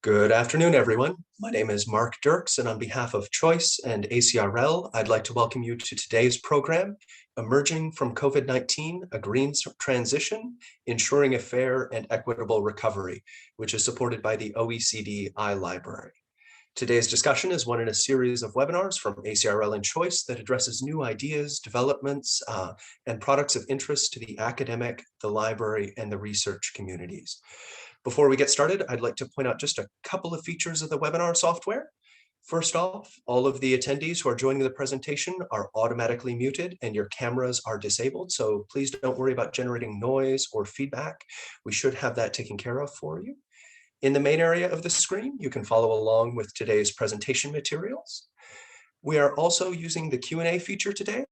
Good afternoon, everyone. My name is Mark Dirks, and on behalf of Choice and ACRL, I'd like to welcome you to today's program, Emerging from COVID-19, a Green Transition, Ensuring a Fair and Equitable Recovery, which is supported by the OECD iLibrary. Today's discussion is one in a series of webinars from ACRL and Choice that addresses new ideas, developments, and products of interest to the academic, the library, and the research communities. Before we get started, I'd like to point out just a couple of features of the webinar software. First off, all of the attendees who are joining the presentation are automatically muted and your cameras are disabled, so please don't worry about generating noise or feedback. We should have that taken care of for you. In the main area of the screen, you can follow along with today's presentation materials. We are also using the Q&A feature today.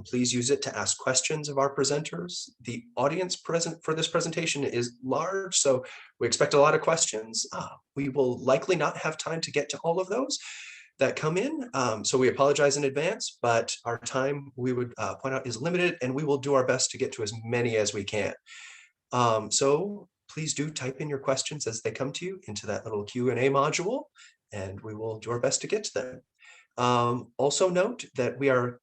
Please use it to ask questions of our presenters. The audience present for this presentation is large, so we expect a lot of questions. We will likely not have time to get to all of those that come in, so we apologize in advance, but our time, we would point out, is limited, and we will do our best to get to as many as we can. So please do type in your questions as they come to you into that little Q&A module, and we will do our best to get to them. Also note that we are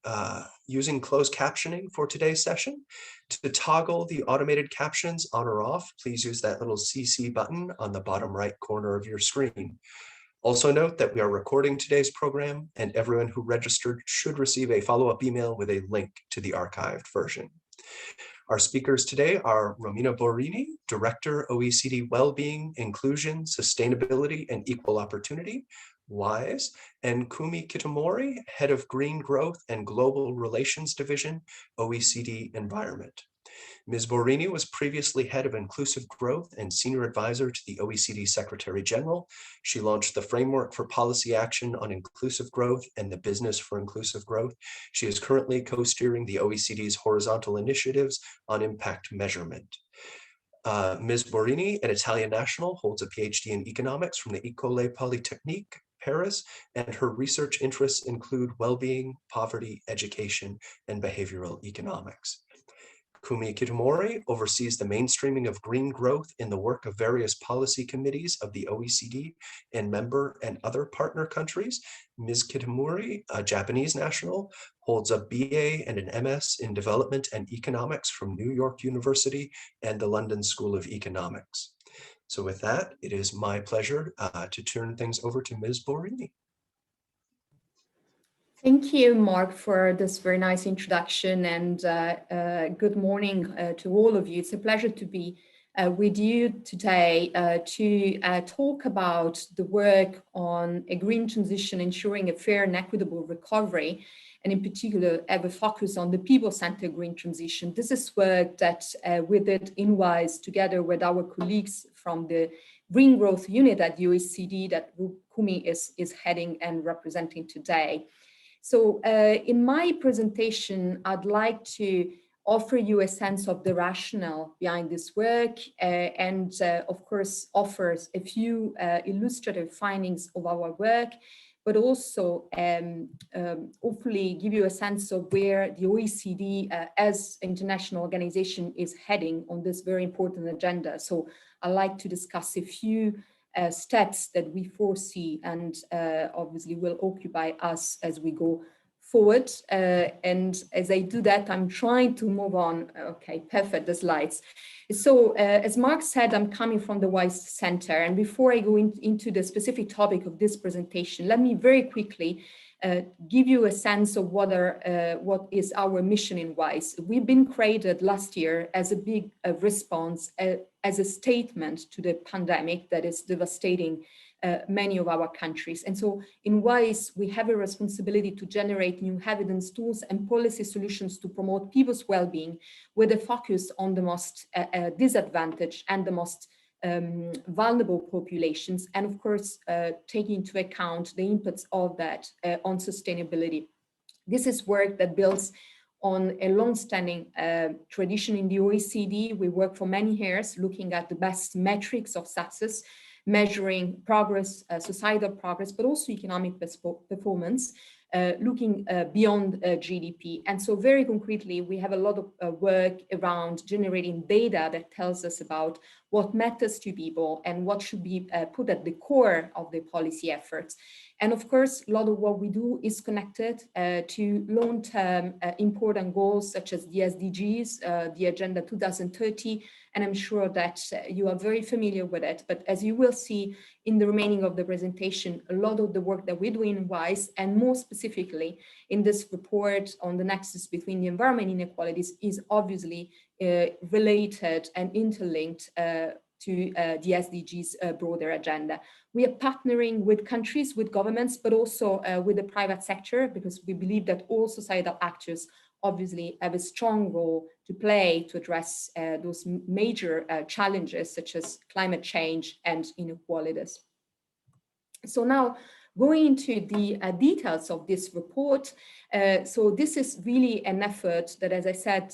using closed captioning for today's session. To toggle the automated captions on or off, please use that little CC button on the bottom right corner of your screen. Also note that we are recording today's program, and everyone who registered should receive a follow-up email with a link to the archived version. Our speakers today are Romina Borini, Director, OECD Wellbeing, Inclusion, Sustainability, and Equal Opportunity, WISE, and Kumi Kitamori, Head of Green Growth and Global Relations Division, OECD Environment. Ms. Borini was previously Head of Inclusive Growth and Senior Advisor to the OECD Secretary General. She launched the Framework for Policy Action on Inclusive Growth and the Business for Inclusive Growth. She is currently co-steering the OECD's horizontal initiatives on impact measurement. Ms. Borini, an Italian national, holds a PhD in economics from the École Polytechnique, Paris, and her research interests include well-being, poverty, education, and behavioral economics. Kumi Kitamori oversees the mainstreaming of green growth in the work of various policy committees of the OECD and member and other partner countries. Ms. Kitamori, a Japanese national, holds a BA and an MS in Development and Economics from New York University and the London School of Economics. So with that, it is my pleasure to turn things over to Ms. Borini. Thank you, Mark, for this very nice introduction, and good morning to all of you. It's a pleasure to be with you today to talk about the work on a green transition, ensuring a fair and equitable recovery, and in particular have a focus on the people-centered green transition. This is work that we did in WISE together with our colleagues from the Green Growth Unit at the OECD that Kumi is heading and representing today. So in my presentation, I'd like to offer you a sense of the rationale behind this work and of course offers a few illustrative findings of our work, but also hopefully give you a sense of where the OECD as an international organization is heading on this very important agenda. So I'd like to discuss a few steps that we foresee and obviously will occupy us as we go forward. And as I do that, I'm trying to move on. Okay, perfect, the slides. So as Mark said, I'm coming from the WISE Center. And before I go into the specific topic of this presentation, let me very quickly give you a sense of what is our mission in WISE. We've been created last year as a big response, as a statement to the pandemic that is devastating many of our countries. And so in WISE, we have a responsibility to generate new evidence, tools, and policy solutions to promote people's well-being with a focus on the most disadvantaged and the most vulnerable populations, and of course, taking into account the inputs of that on sustainability. This is work that builds on a long-standing tradition in the OECD. We work for many years looking at the best metrics of success, measuring progress, societal progress, but also economic performance, looking beyond GDP. And so very concretely, we have a lot of work around generating data that tells us about what matters to people and what should be put at the core of the policy efforts. And of course, a lot of what we do is connected to long-term important goals such as the SDGs, the Agenda 2030, and I'm sure that you are very familiar with it. But as you will see in the remaining of the presentation, a lot of the work that we're doing in WISE, and more specifically in this report on the nexus between the environment inequalities, is obviously related and interlinked to the SDGs broader agenda. We are partnering with countries, with governments, but also with the private sector, because we believe that all societal actors obviously have a strong role to play to address those major challenges such as climate change and inequalities. So now, going into the details of this report, so this is really an effort that, as I said,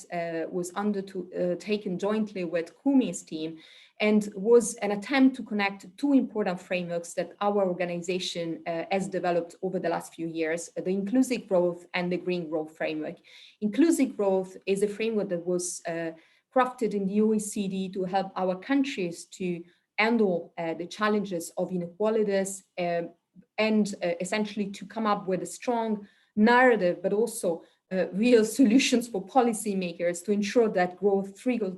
was undertaken jointly with Kumi's team, and was an attempt to connect two important frameworks that our organization has developed over the last few years, the inclusive growth and the green growth framework. Inclusive growth is a framework that was crafted in the OECD to help our countries to handle the challenges of inequalities and essentially to come up with a strong narrative, but also real solutions for policymakers to ensure that growth trickles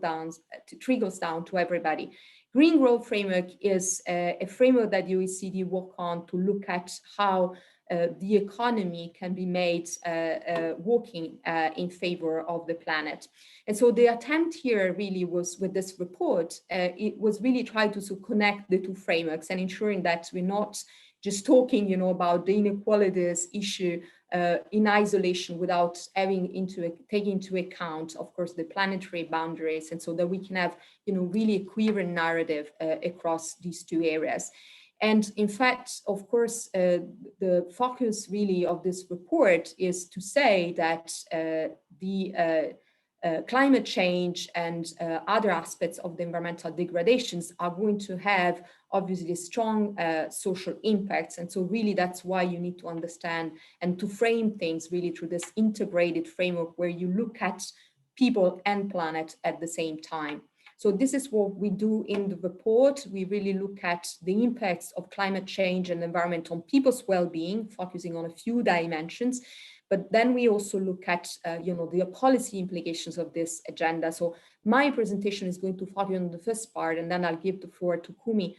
down to everybody. Green growth framework is a framework that the OECD work on to look at how the economy can be made working in favor of the planet. And so the attempt here really was, with this report, it was really trying to connect the two frameworks and ensuring that we're not just talking, about the inequalities issue in isolation without taking into account, of course, the planetary boundaries, and so that we can have, really a coherent narrative across these two areas. And in fact, of course, the focus really of this report is to say that the climate change and other aspects of the environmental degradations are going to have obviously strong social impacts. And so really that's why you need to understand and to frame things really through this integrated framework where you look at people and planet at the same time. So this is what we do in the report. We really look at the impacts of climate change and environment on people's well-being, focusing on a few dimensions. But then we also look at, the policy implications of this agenda. So my presentation is going to focus on the first part, and then I'll give the floor to Kumi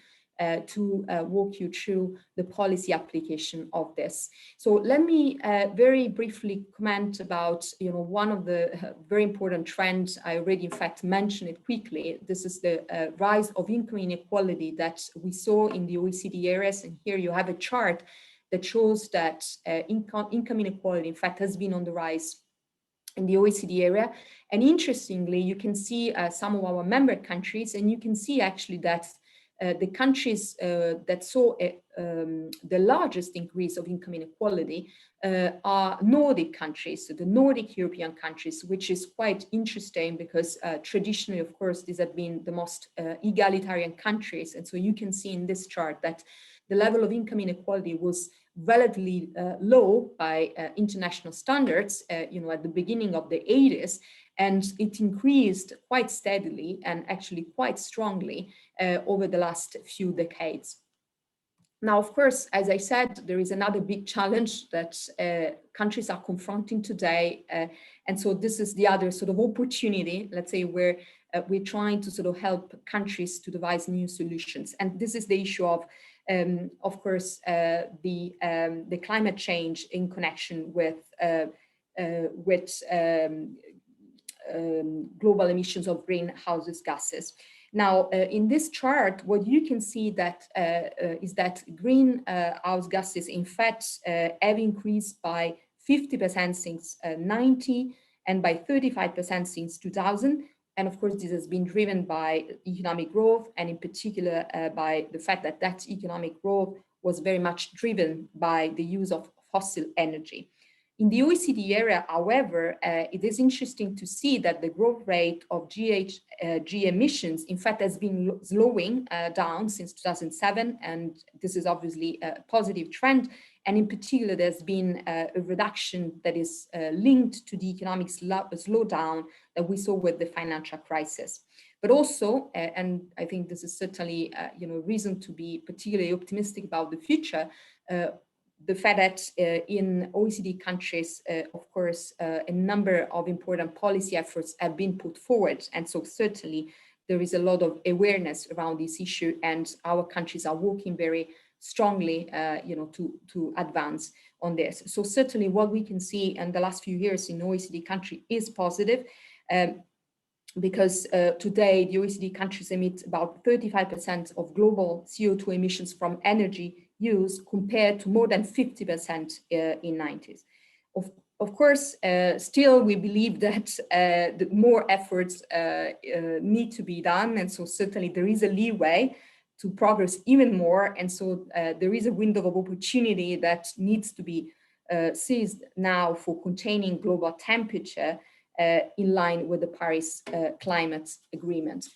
to walk you through the policy application of this. So let me very briefly comment about, one of the very important trends. I already, in fact, mentioned it quickly. This is the rise of income inequality that we saw in the OECD areas. And here you have a chart that shows that income inequality, in fact, has been on the rise in the OECD area. And interestingly, you can see some of our member countries, and you can see actually that the countries that saw the largest increase of income inequality are Nordic countries, so the Nordic European countries, which is quite interesting because traditionally, of course, these have been the most egalitarian countries. And so you can see in this chart that the level of income inequality was relatively low by international standards, at the beginning of the 80s, and it increased quite steadily and actually quite strongly over the last few decades. Now, of course, as I said, there is another big challenge that countries are confronting today. And so this is the other sort of opportunity, let's say, where we're trying to sort of help countries to devise new solutions. And this is the issue of course, the climate change in connection with global emissions of greenhouse gases. Now, in this chart, what you can see that is that greenhouse gases, in fact, have increased by 50% since 90 and by 35% since 2000. And of course, this has been driven by economic growth, and in particular by the fact that that economic growth was very much driven by the use of fossil energy. In the OECD area, however, it is interesting to see that the growth rate of GHG emissions, in fact, has been slowing down since 2007. And this is obviously a positive trend. And in particular, there's been a reduction that is linked to the economic slowdown that we saw with the financial crisis. But also, and I think this is certainly reason to be particularly optimistic about the future, the fact that in OECD countries, of course, a number of important policy efforts have been put forward. And so certainly there is a lot of awareness around this issue, and our countries are working very strongly to advance on this. So certainly what we can see in the last few years in OECD country is positive. Because today the OECD countries emit about 35% of global CO2 emissions from energy use, compared to more than 50% in 90s. Of course, still we believe that more efforts need to be done, and so certainly there is a leeway to progress even more, and so there is a window of opportunity that needs to be seized now for containing global temperature in line with the Paris Climate Agreement.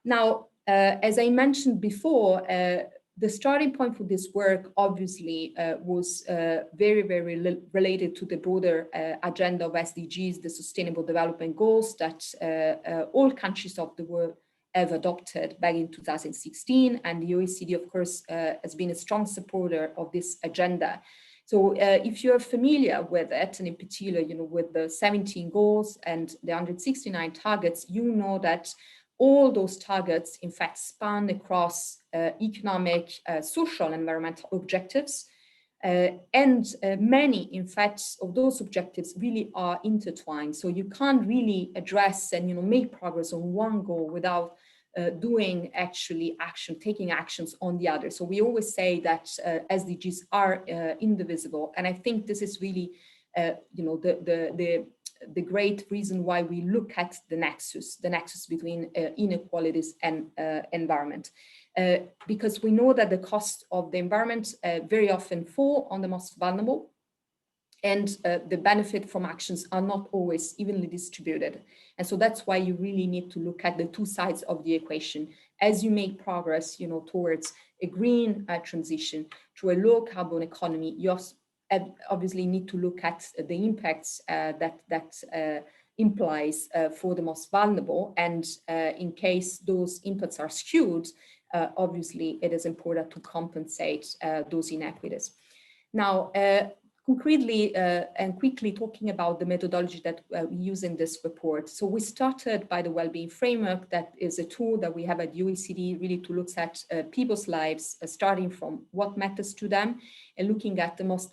Now, as I mentioned before, the starting point for this work obviously was very, very related to the broader agenda of SDGs, the Sustainable Development Goals that all countries of the world have adopted back in 2016. And the OECD, of course, has been a strong supporter of this agenda. So if you're familiar with it, and in particular, with the 17 goals and the 169 targets, you know that all those targets, in fact, span across economic, social, and environmental objectives. And many, in fact, of those objectives really are intertwined. So you can't really address and make progress on one goal without taking actions on the other. So we always say that SDGs are indivisible, and I think this is really, the great reason why we look at the nexus between inequalities and environment, because we know that the cost of the environment very often fall on the most vulnerable, and the benefit from actions are not always evenly distributed. And so that's why you really need to look at the two sides of the equation. As you make progress, towards a green transition, to a low carbon economy, you obviously need to look at the impacts that implies for the most vulnerable. And in case those impacts are skewed, obviously it is important to compensate those inequities. Now, concretely and quickly talking about the methodology that we use in this report. So we started by the Wellbeing Framework, that is a tool that we have at OECD really to look at people's lives, starting from what matters to them and looking at the most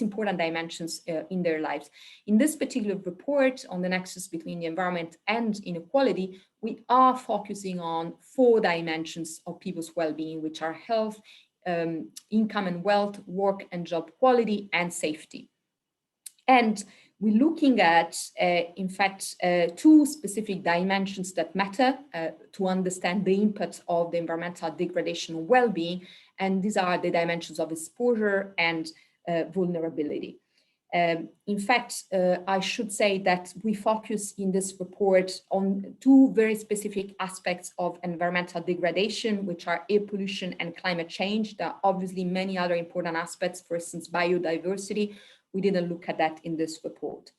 important dimensions in their lives. In this particular report on the nexus between the environment and inequality, we are focusing on 4 dimensions of people's well-being, which are health, income and wealth, work and job quality, and safety. And we're looking at, in fact, 2 specific dimensions that matter to understand the impact of the environmental degradation on well-being, and these are the dimensions of exposure and vulnerability. In fact, I should say that we focus in this report on 2 very specific aspects of environmental degradation, which are air pollution and climate change. There are obviously many other important aspects, for instance, biodiversity. We didn't look at that in this report.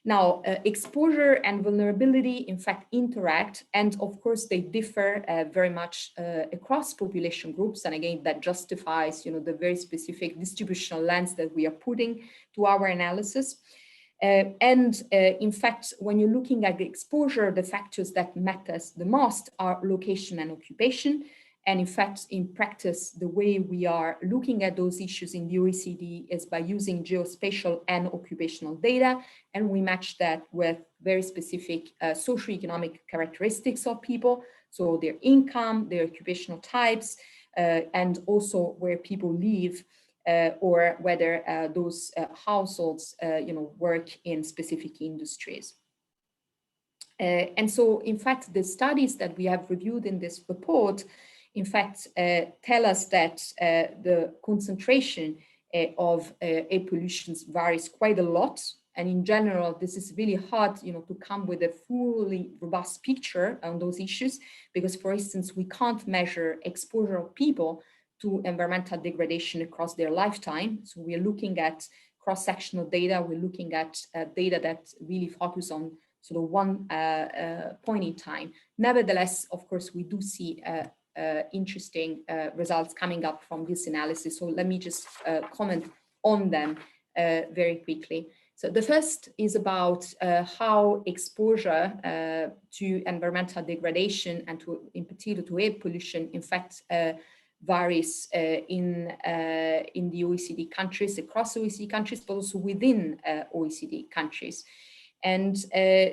Now, exposure and vulnerability, in fact, interact, and of course, they differ very much across population groups. And again, that justifies, the very specific distributional lens that we are putting to our analysis. In fact, when you're looking at the exposure, the factors that matters the most are location and occupation. And in fact, in practice, the way we are looking at those issues in the OECD is by using geospatial and occupational data. And we match that with very specific socioeconomic characteristics of people. So their income, their occupational types, and also where people live, or whether those households, work in specific industries. And so, in fact, the studies that we have reviewed in this report, in fact, tell us that the concentration of air pollution varies quite a lot. And in general, this is really hard, to come with a fully robust picture on those issues, because, for instance, we can't measure exposure of people to environmental degradation across their lifetime. So we are looking at cross-sectional data. We're looking at data that really focus on sort of one point in time. Nevertheless, of course, we do see interesting results coming up from this analysis. So let me just comment on them very quickly. So the first is about how exposure to environmental degradation and in particular to air pollution, in fact, varies in the OECD countries, across OECD countries, but also within OECD countries. And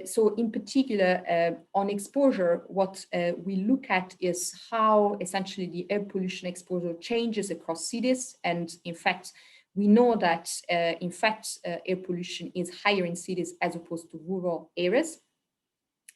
so in particular, on exposure, what we look at is how essentially the air pollution exposure changes across cities. And in fact, we know that air pollution is higher in cities as opposed to rural areas.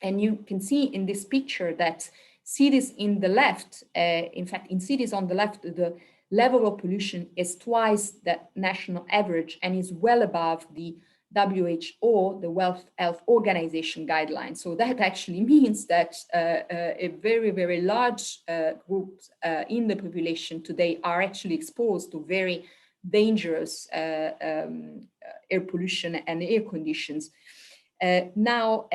And you can see in this picture that cities in the left, in fact, in cities on the left, the level of pollution is twice the national average and is well above the WHO, the World Health Organization guidelines. So that actually means that a very, very large group in the population today are actually exposed to very dangerous air pollution and air conditions. Now,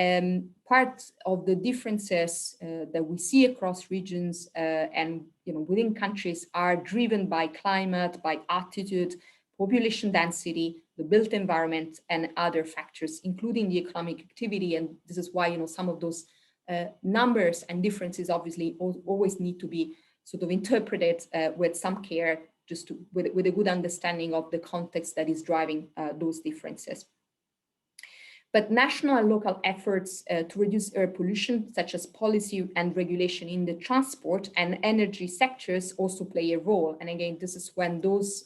part of the differences that we see across regions and within countries are driven by climate, by altitude, population density, the built environment, and other factors, including the economic activity. And this is why some of those numbers and differences obviously always need to be sort of interpreted with some care, just with a good understanding of the context that is driving those differences. But national and local efforts to reduce air pollution, such as policy and regulation in the transport and energy sectors, also play a role. And again, this is when those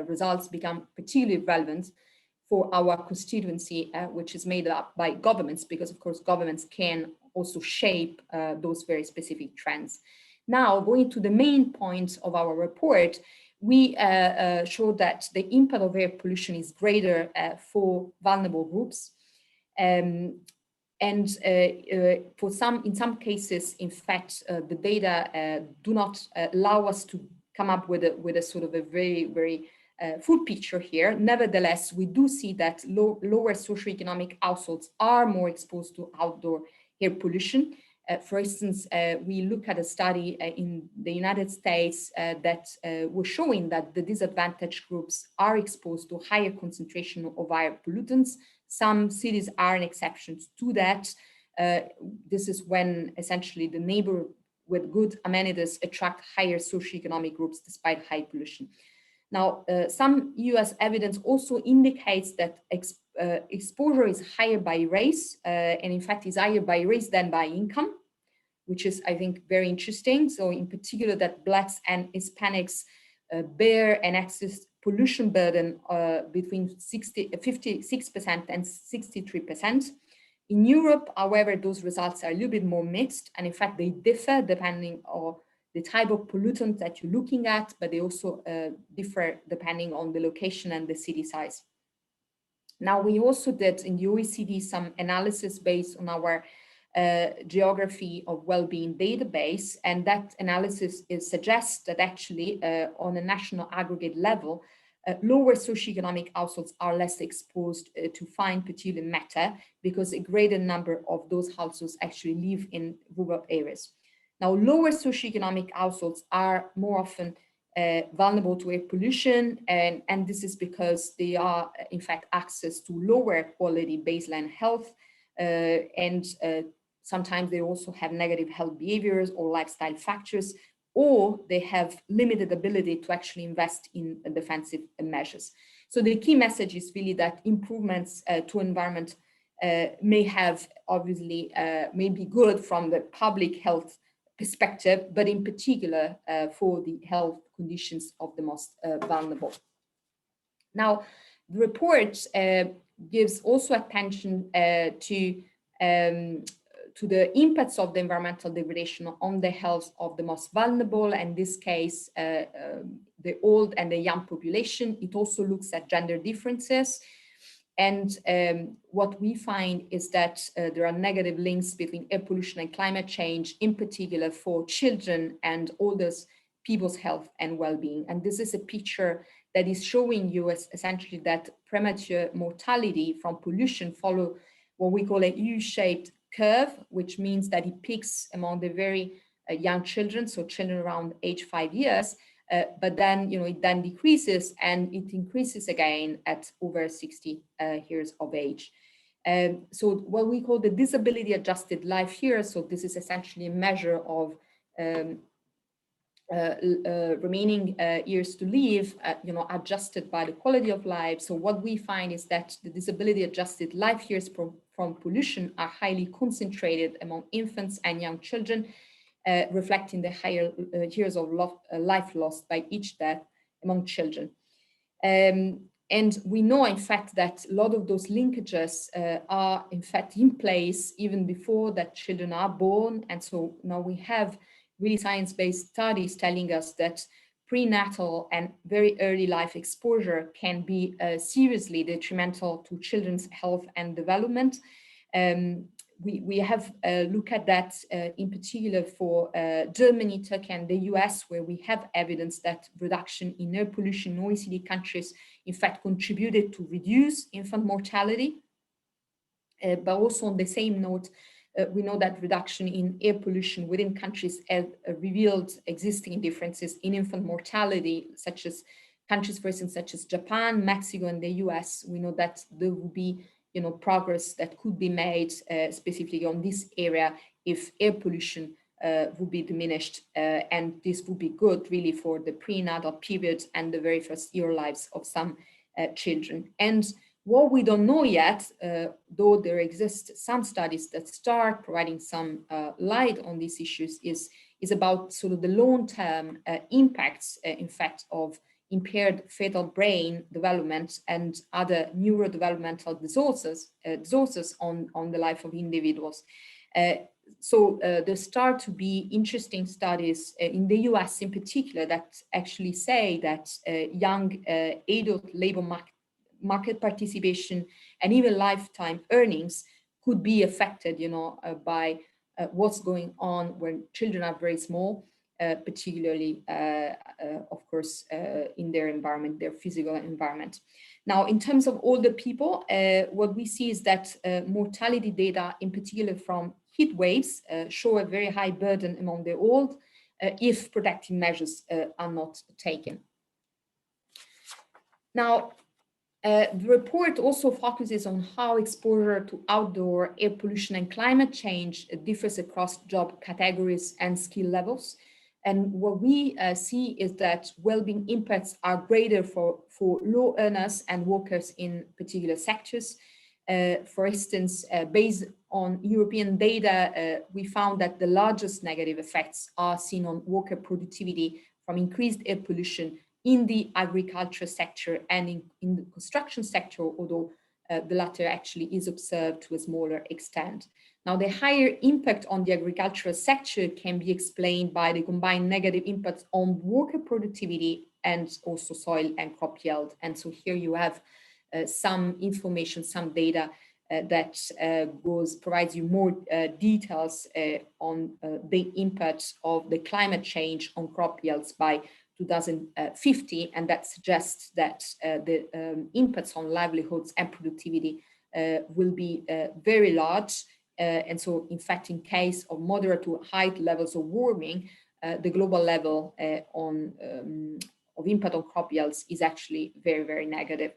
results become particularly relevant for our constituency, which is made up by governments, because of course governments can also shape those very specific trends. Now, going to the main point of our report, we show that the impact of air pollution is greater for vulnerable groups. In some cases, in fact, the data do not allow us to come up with a sort of a very, very full picture here. Nevertheless, we do see that lower socioeconomic households are more exposed to outdoor air pollution. For instance, we look at a study in the United States that was showing that the disadvantaged groups are exposed to higher concentration of air pollutants. Some cities are an exception to that. This is when essentially the neighbor with good amenities attract higher socioeconomic groups despite high pollution. Now, some US evidence also indicates that exposure is higher by race, and in fact is higher by race than by income, which is, I think, very interesting. So in particular that Blacks and Hispanics bear an excess pollution burden between 56% and 63%. In Europe, however, those results are a little bit more mixed, and in fact they differ depending on the type of pollutant that you're looking at, but they also differ depending on the location and the city size. Now, we also did in the OECD some analysis based on our geography of well-being database, and that analysis suggests that actually on a national aggregate level, lower socioeconomic households are less exposed to fine particulate matter because a greater number of those households actually live in rural areas. Now, lower socioeconomic households are more often vulnerable to air pollution, and this is because they are, in fact, access to lower quality baseline health, and sometimes they also have negative health behaviors or lifestyle factors, or they have limited ability to actually invest in defensive measures. So the key message is really that improvements to environment may have, obviously, may be good from the public health perspective, but in particular for the health conditions of the most vulnerable. Now, the report gives also attention to the impacts of the environmental degradation on the health of the most vulnerable, in this case, the old and the young population. It also looks at gender differences. And what we find is that there are negative links between air pollution and climate change, in particular for children and older people's health and well-being. And this is a picture that is showing you essentially that premature mortality from pollution follow what we call a U-shaped curve, which means that it peaks among the very young children, so children around age 5 years, but then it then decreases and it increases again at over 60 years of age. So what we call the disability adjusted life years, so this is essentially a measure of remaining years to live, adjusted by the quality of life. So what we find is that the disability adjusted life years from pollution are highly concentrated among infants and young children, reflecting the higher years of life lost by each death among children. And we know, in fact, that a lot of those linkages are, in fact, in place even before that children are born. And so now we have really science-based studies telling us that prenatal and very early life exposure can be seriously detrimental to children's health and development. We have looked at that in particular for Germany, Turkey, and the US, where we have evidence that reduction in air pollution in OECD countries, in fact, contributed to reduce infant mortality. But also on the same note, we know that reduction in air pollution within countries have revealed existing differences in infant mortality, such as countries, for instance, such as Japan, Mexico, and the US. We know that there will be progress that could be made specifically on this area if air pollution would be diminished, and this would be good really for the prenatal period and the very first year lives of some children. And what we don't know yet, though there exist some studies that start providing some light on these issues, is about sort of the long-term impacts, in fact, of impaired fetal brain development and other neurodevelopmental disorders on the life of individuals. So there start to be interesting studies in the US in particular that actually say that young adult labor market participation and even lifetime earnings could be affected, by what's going on when children are very small, particularly, of course, in their environment, their physical environment. Now, in terms of older people, what we see is that mortality data, in particular from heat waves, show a very high burden among the old if protective measures are not taken. Now, the report also focuses on how exposure to outdoor air pollution and climate change differs across job categories and skill levels. And what we see is that well-being impacts are greater for low earners and workers in particular sectors. For instance, based on European data, we found that the largest negative effects are seen on worker productivity from increased air pollution in the agriculture sector and in the construction sector, although the latter actually is observed to a smaller extent. Now, the higher impact on the agricultural sector can be explained by the combined negative impacts on worker productivity and also soil and crop yield. And so here you have some information, some data that provides you more details on the impact of the climate change on crop yields by 2050, and that suggests that the impacts on livelihoods and productivity will be very large. And so, in fact, in case of moderate to high levels of warming, the global level of impact on crop yields is actually very, very negative.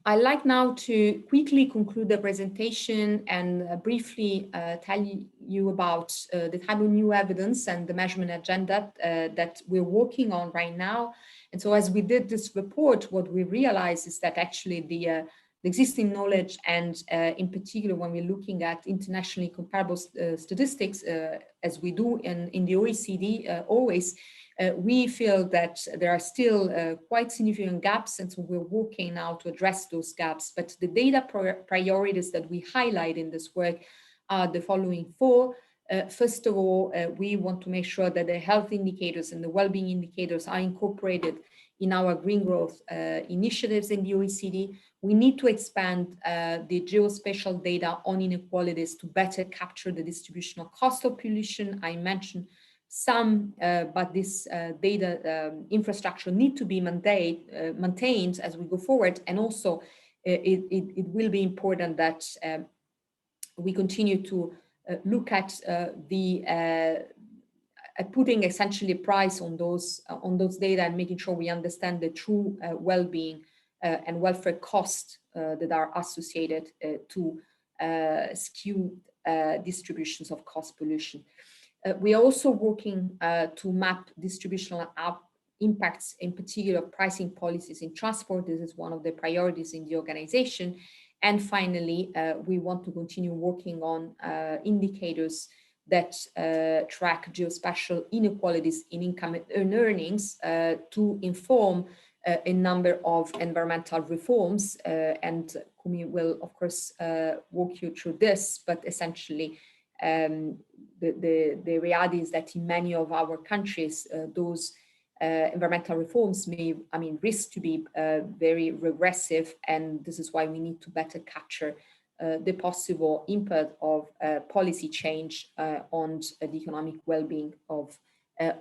I'd like now to quickly conclude the presentation and briefly tell you about the type of new evidence and the measurement agenda that we're working on right now. And so as we did this report, what we realized is that actually the existing knowledge and in particular when we're looking at internationally comparable statistics, as we do in the OECD always, we feel that there are still quite significant gaps, and so we're working now to address those gaps. But the data priorities that we highlight in this work are the following four. First of all, we want to make sure that the health indicators and the well-being indicators are incorporated in our green growth initiatives in the OECD. We need to expand the geospatial data on inequalities to better capture the distributional cost of pollution. I mentioned some, but this data infrastructure need to be maintained as we go forward, and also it will be important that we continue to look at putting essentially price on those data and making sure we understand the true well-being and welfare costs that are associated to skewed distributions of cost pollution. We are also working to map distributional impacts, in particular pricing policies in transport. This is one of the priorities in the organization. And finally, we want to continue working on indicators that track geospatial inequalities in income and earnings to inform a number of environmental reforms. And Kumi will, of course, walk you through this, but essentially, the reality is that in many of our countries, those environmental reforms may, risk to be very regressive, and this is why we need to better capture the possible impact of policy change on the economic well-being of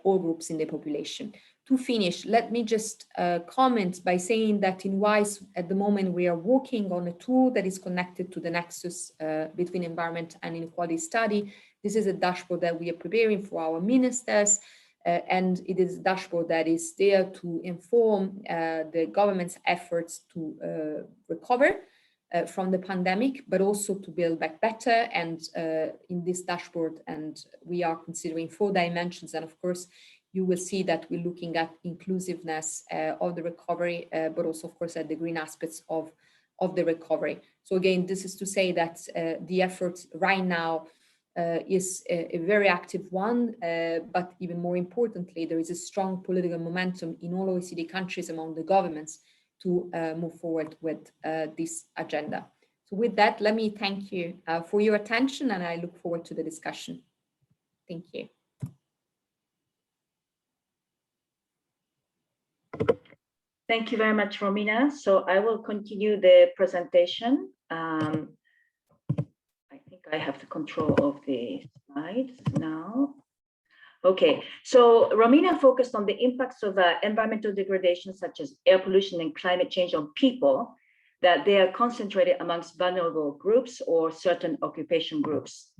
all groups in the population. To finish, let me just comment by saying that in WISE, at the moment, we are working on a tool that is connected to the nexus between environment and inequality study. This is a dashboard that we are preparing for our ministers, and it is a dashboard that is there to inform the government's efforts to recover from the pandemic, but also to build back better. And in this dashboard, and we are considering 4 dimensions. And of course, you will see that we're looking at inclusiveness of the recovery, but also, of course, at the green aspects of the recovery. So again, this is to say that the effort right now is a very active one, but even more importantly, there is a strong political momentum in all OECD countries among the governments to move forward with this agenda. So with that, let me thank you for your attention, and I look forward to the discussion. Thank you. Thank you very much, Romina. So I will continue the presentation. I think I have the control of the slides now. Okay, so Romina focused on the impacts of environmental degradation, such as air pollution and climate change on people, that they are concentrated amongst vulnerable groups or certain occupation groups.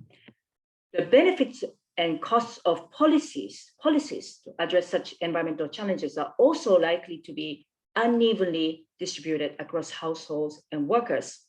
The benefits and costs of policies to address such environmental challenges are also likely to be unevenly distributed across households and workers.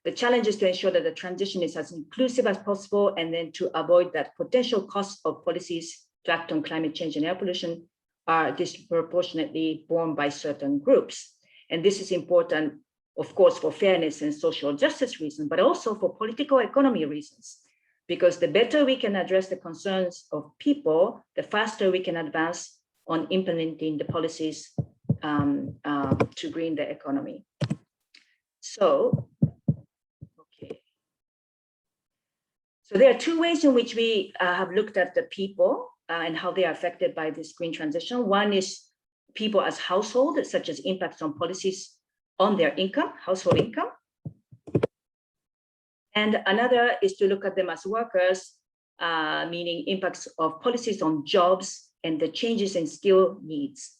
The challenge is to ensure that the transition is as inclusive as possible, and then to avoid that potential costs of policies to act on climate change and air pollution are disproportionately borne by certain groups. And this is important, of course, for fairness and social justice reasons, but also for political economy reasons, because the better we can address the concerns of people, the faster we can advance on implementing the policies to green the economy. So, okay. So there are 2 ways in which we have looked at the people and how they are affected by this green transition. One is people as household, such as impacts on policies on their income, household income. And another is to look at them as workers, meaning impacts of policies on jobs and the changes in skill needs.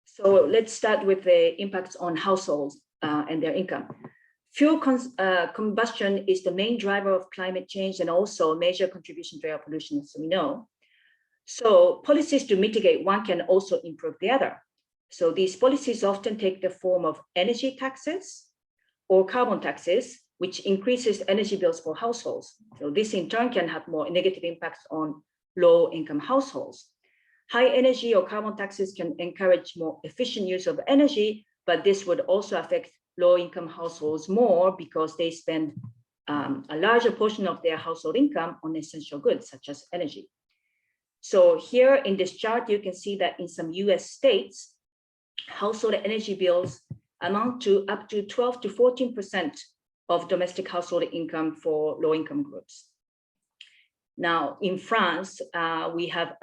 So let's start with the impacts on households and their income. Fuel combustion is the main driver of climate change and also a major contribution to air pollution, as we know. So policies to mitigate one can also improve the other. So these policies often take the form of energy taxes or carbon taxes, which increases energy bills for households. So this in turn can have more negative impacts on low-income households. High energy or carbon taxes can encourage more efficient use of energy, but this would also affect low-income households more because they spend a larger portion of their household income on essential goods such as energy. So here in this chart, you can see that in some US states, household energy bills amount to up to 12 to 14% of domestic household income for low-income groups. Now, in France, we have,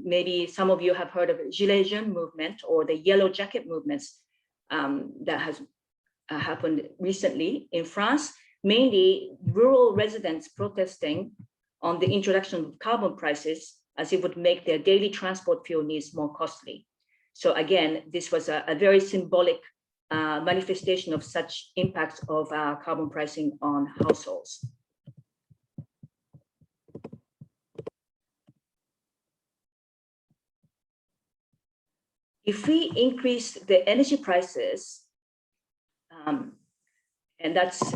maybe some of you have heard of the Gilets jaunes movement or the yellow jacket movements that has happened recently in France, mainly rural residents protesting on the introduction of carbon prices, as it would make their daily transport fuel needs more costly. So again, this was a very symbolic manifestation of such impacts of carbon pricing on households. If we increase the energy prices, and that's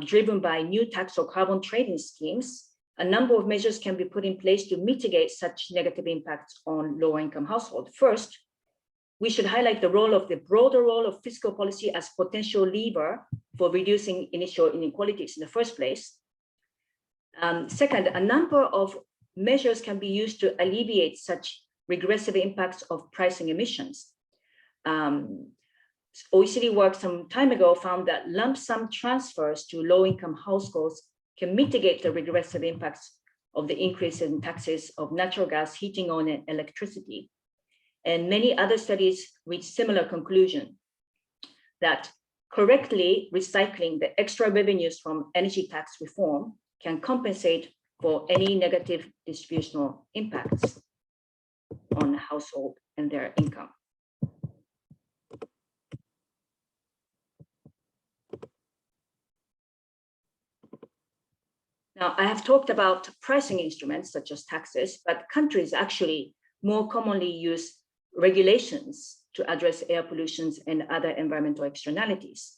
driven by new tax or carbon trading schemes, a number of measures can be put in place to mitigate such negative impacts on lower income households. First, we should highlight the broader role of fiscal policy as potential lever for reducing initial inequalities in the first place. Second, a number of measures can be used to alleviate such regressive impacts of pricing emissions. OECD work some time ago found that lump sum transfers to low-income households can mitigate the regressive impacts of the increase in taxes of natural gas, heating oil, and electricity. And many other studies reach similar conclusion that correctly recycling the extra revenues from energy tax reform can compensate for any negative distributional impacts on household and their income. Now, I have talked about pricing instruments such as taxes, but countries actually more commonly use regulations to address air pollution and other environmental externalities.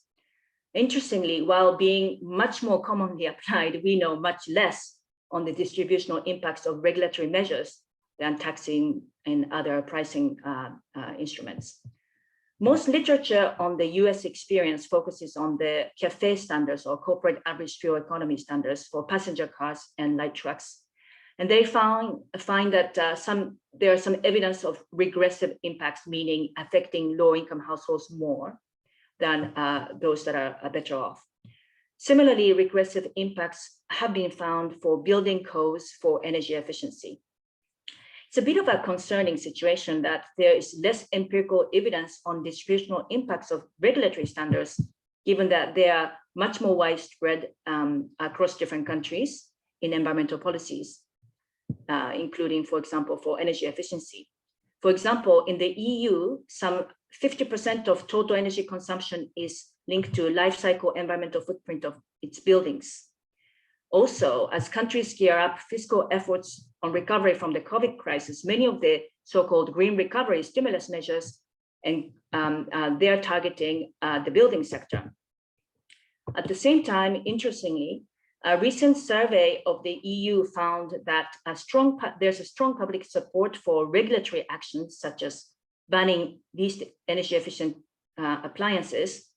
Interestingly, while being much more commonly applied, we know much less on the distributional impacts of regulatory measures than taxing and other pricing instruments. Most literature on the US experience focuses on the CAFE standards or corporate average fuel economy standards for passenger cars and light trucks. And they find that there are some evidence of regressive impacts, meaning affecting low-income households more than those that are better off. Similarly, regressive impacts have been found for building codes for energy efficiency. It's a bit of a concerning situation that there is less empirical evidence on distributional impacts of regulatory standards, given that they are much more widespread across different countries in environmental policies, including, for example, for energy efficiency. For example, in the EU, some 50% of total energy consumption is linked to life cycle environmental footprint of its buildings. Also, as countries gear up fiscal efforts on recovery from the COVID crisis, many of the so-called green recovery stimulus measures, and they're targeting the building sector. At the same time, interestingly, a recent survey of the EU found that there's a strong public support for regulatory actions such as banning least energy efficient appliances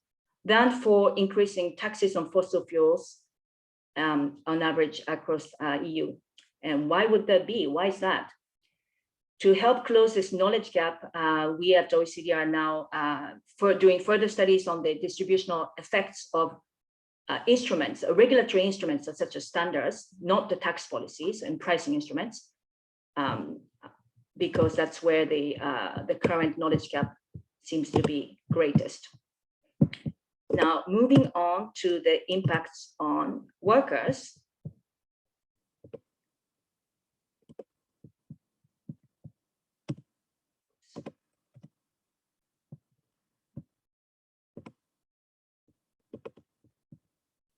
than for increasing taxes on fossil fuels on average across EU. And why would that be? Why is that? To help close this knowledge gap, we at OECD are now doing further studies on the distributional effects of instruments, regulatory instruments such as standards, not the tax policies and pricing instruments, because that's where the current knowledge gap seems to be greatest. Now, moving on to the impacts on workers.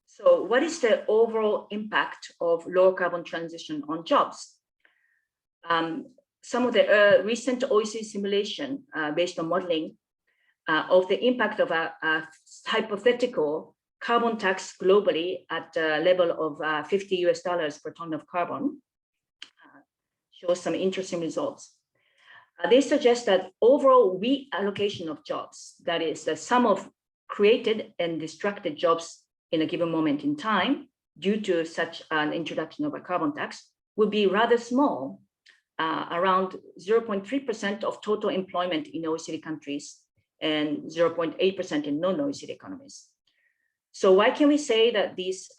So what is the overall impact of low carbon transition on jobs? Some of the recent OECD simulation based on modeling of the impact of a hypothetical carbon tax globally at a level of $50 US per ton of carbon shows some interesting results. They suggest that overall reallocation of jobs, that is the sum of created and destructed jobs in a given moment in time due to such an introduction of a carbon tax, would be rather small, around 0.3% of total employment in OECD countries and 0.8% in non-OECD economies. So why can we say that these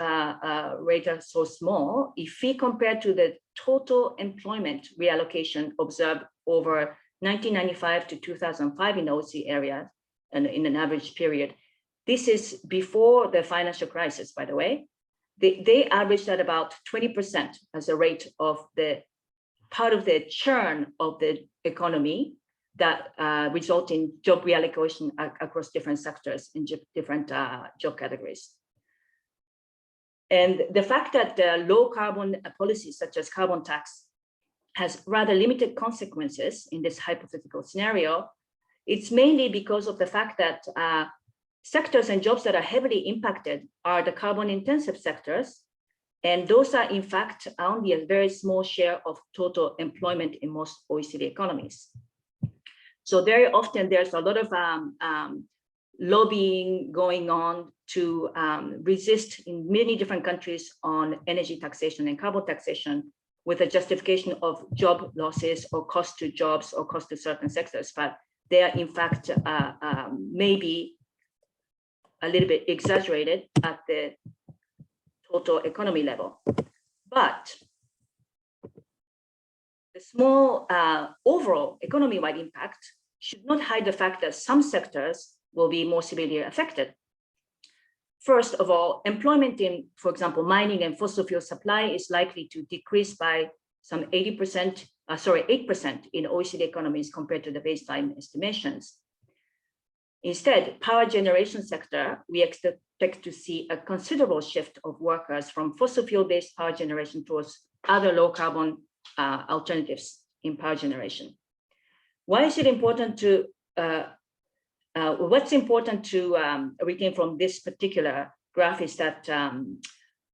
rates are so small? If we compare to the total employment reallocation observed over 1995 to 2005 in the OECD area and in an average period, this is before the financial crisis, by the way. they averaged at about 20% as a rate of the part of the churn of the economy that result in job reallocation across different sectors in different job categories. And the fact that low carbon policies such as carbon tax has rather limited consequences in this hypothetical scenario, it's mainly because of the fact that sectors and jobs that are heavily impacted are the carbon intensive sectors. And those are in fact only a very small share of total employment in most OECD economies. So very often there's a lot of lobbying going on to resist in many different countries on energy taxation and carbon taxation with a justification of job losses or cost to jobs or cost to certain sectors, but they are in fact maybe a little bit exaggerated at the total economy level. But the small overall economy-wide impact should not hide the fact that some sectors will be more severely affected. First of all, employment in, for example, mining and fossil fuel supply is likely to decrease by some 8% in OECD economies compared to the baseline estimations. Instead, power generation sector, we expect to see a considerable shift of workers from fossil fuel-based power generation towards other low carbon alternatives in power generation. Why is it important to, what's important to retain from this particular graph is that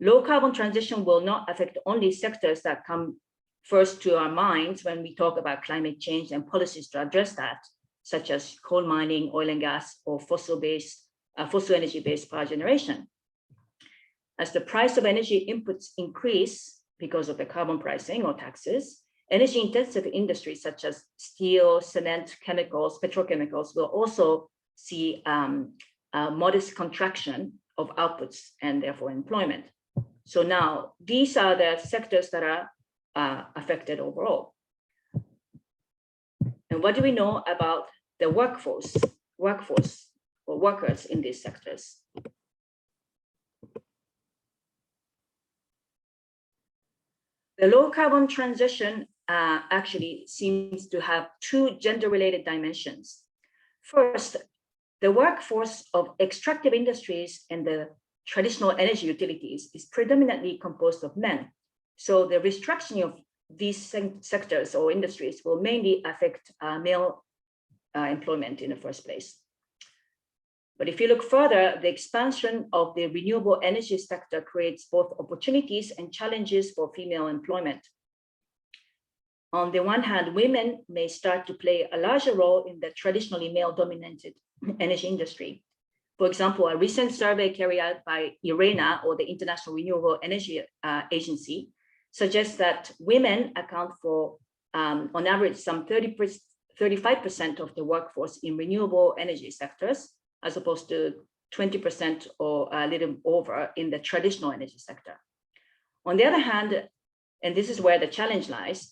low carbon transition will not affect only sectors that come first to our minds when we talk about climate change and policies to address that, such as coal mining, oil and gas, or fossil energy-based power generation. As the price of energy inputs increase because of the carbon pricing or taxes, energy-intensive industries such as steel, cement, chemicals, petrochemicals will also see a modest contraction of outputs and therefore employment. So now these are the sectors that are affected overall. And what do we know about the workforce or workers in these sectors? The low carbon transition actually seems to have two gender-related dimensions. First, the workforce of extractive industries and the traditional energy utilities is predominantly composed of men. So the restructuring of these sectors or industries will mainly affect male employment in the first place. But if you look further, the expansion of the renewable energy sector creates both opportunities and challenges for female employment. On the one hand, women may start to play a larger role in the traditionally male-dominated energy industry. For example, a recent survey carried out by IRENA, or the International Renewable Energy Agency, suggests that women account for, on average, some 35% of the workforce in renewable energy sectors, as opposed to 20% or a little over in the traditional energy sector. On the other hand, and this is where the challenge lies,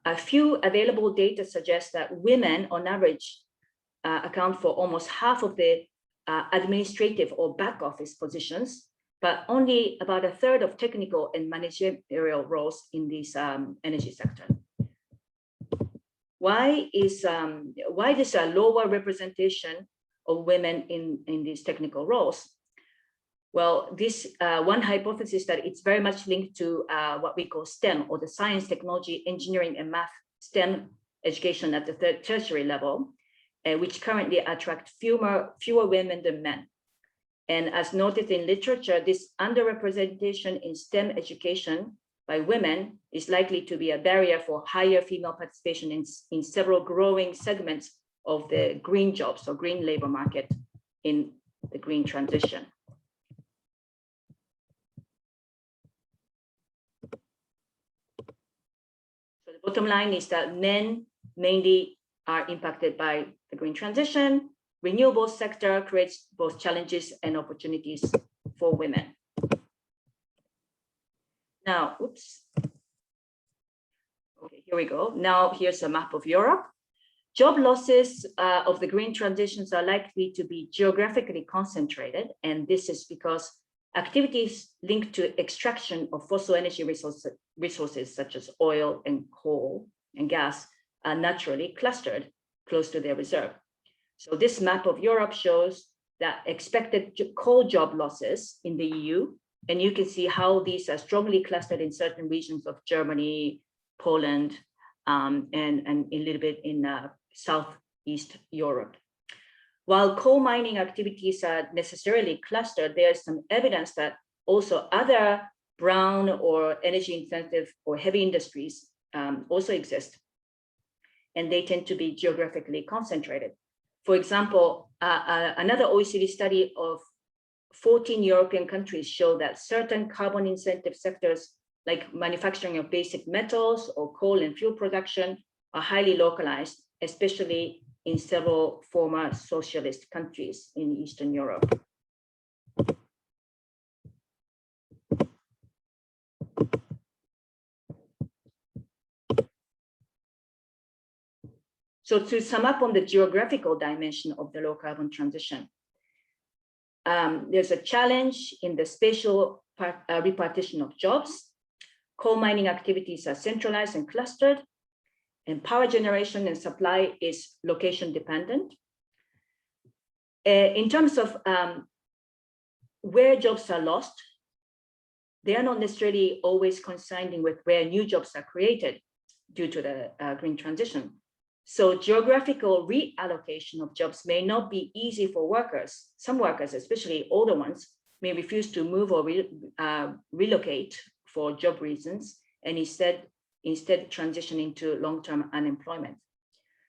a few available data suggest that women, on average, account for almost half of the administrative or back office positions, but only about a third of technical and managerial roles in this energy sector. Why is this a lower representation of women in these technical roles? Well, this one hypothesis that it's very much linked to what we call STEM, or the science, technology, engineering, and math STEM education at the tertiary level, which currently attract fewer women than men. And as noted in literature, this underrepresentation in STEM education by women is likely to be a barrier for higher female participation in several growing segments of the green jobs or green labor market in the green transition. So the bottom line is that men mainly are impacted by the green transition. Renewable sector creates both challenges and opportunities for women. Now, oops. Okay, here we go. Now here's a map of Europe. Job losses of the green transitions are likely to be geographically concentrated, and this is because activities linked to extraction of fossil energy resources such as oil and coal and gas are naturally clustered close to their reserve. So this map of Europe shows that expected coal job losses in the EU, and you can see how these are strongly clustered in certain regions of Germany, Poland, and a little bit in Southeast Europe. While coal mining activities are necessarily clustered, there's some evidence that also other brown or energy intensive or heavy industries also exist, and they tend to be geographically concentrated. For example, another OECD study of 14 European countries show that certain carbon incentive sectors like manufacturing of basic metals or coal and fuel production are highly localized, especially in several former socialist countries in Eastern Europe. So to sum up on the geographical dimension of the low carbon transition, there's a challenge in the spatial repartition of jobs. Coal mining activities are centralized and clustered, and power generation and supply is location dependent. In terms of where jobs are lost, they are not necessarily always coinciding with where new jobs are created due to the green transition. So geographical reallocation of jobs may not be easy for workers. Some workers, especially older ones, may refuse to move or relocate for job reasons, and instead transition into long-term unemployment.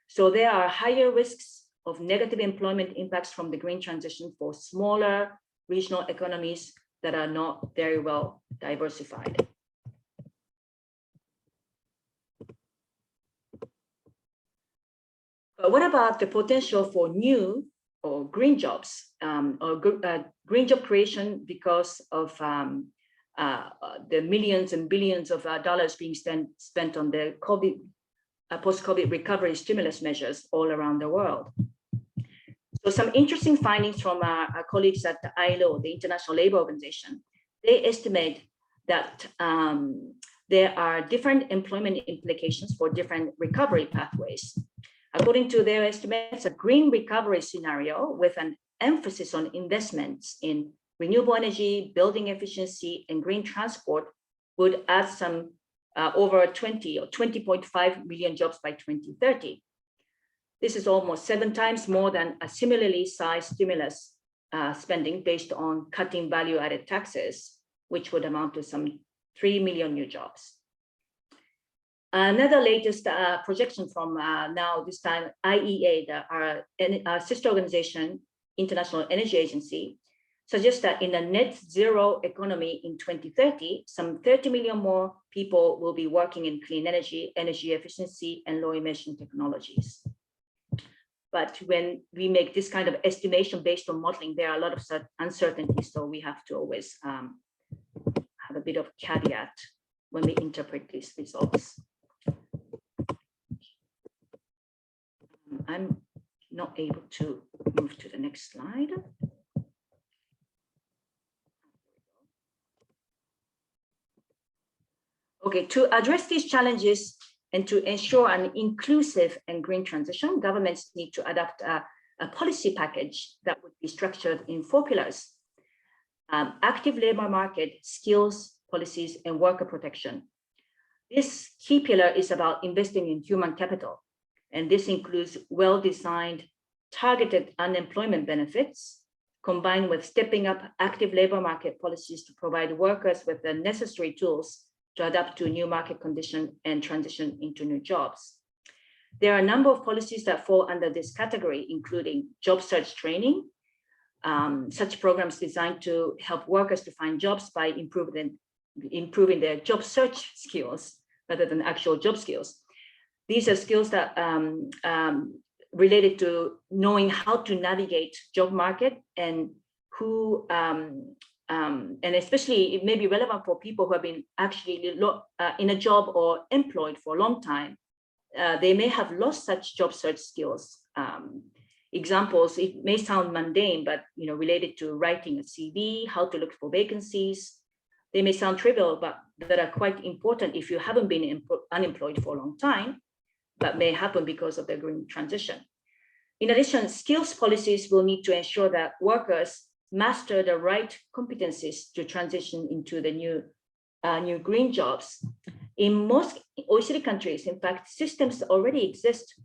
So there are higher risks of negative employment impacts from the green transition for smaller regional economies that are not very well diversified. But what about the potential for new or green jobs or green job creation because of the millions and billions of dollars being spent on the post-COVID recovery stimulus measures all around the world? So some interesting findings from our colleagues at the ILO, the International Labour Organization. They estimate that there are different employment implications for different recovery pathways. According to their estimates, a green recovery scenario with an emphasis on investments in renewable energy, building efficiency, and green transport would add some over 20 or 20.5 million jobs by 2030. This is almost 7 times more than a similarly sized stimulus spending based on cutting value-added taxes, which would amount to some 3 million new jobs. Another latest projection from now, this time IEA, our sister organization, International Energy Agency, suggests that in a net zero economy in 2030, some 30 million more people will be working in clean energy, energy efficiency, and low emission technologies. But when we make this kind of estimation based on modeling, there are a lot of uncertainties, so we have to always have a bit of caveat when we interpret these results. I'm not able to move to the next slide. Okay, to address these challenges and to ensure an inclusive and green transition, governments need to adopt a policy package that would be structured in 4 pillars: active labor market, skills, policies, and worker protection. This key pillar is about investing in human capital, and this includes well-designed, targeted unemployment benefits, combined with stepping up active labor market policies to provide workers with the necessary tools to adapt to new market conditions and transition into new jobs. There are a number of policies that fall under this category, including job search training, such programs designed to help workers to find jobs by improving their job search skills rather than actual job skills. These are skills that related to knowing how to navigate job market and who, and especially it may be relevant for people who have been actually in a job or employed for a long time. They may have lost such job search skills. examples, it may sound mundane, but related to writing a CV, how to look for vacancies. They may sound trivial, but that are quite important if you haven't been unemployed for a long time, but may happen because of the green transition. In addition, skills policies will need to ensure that workers master the right competencies to transition into the new green jobs. In most OECD countries, in fact, systems already exist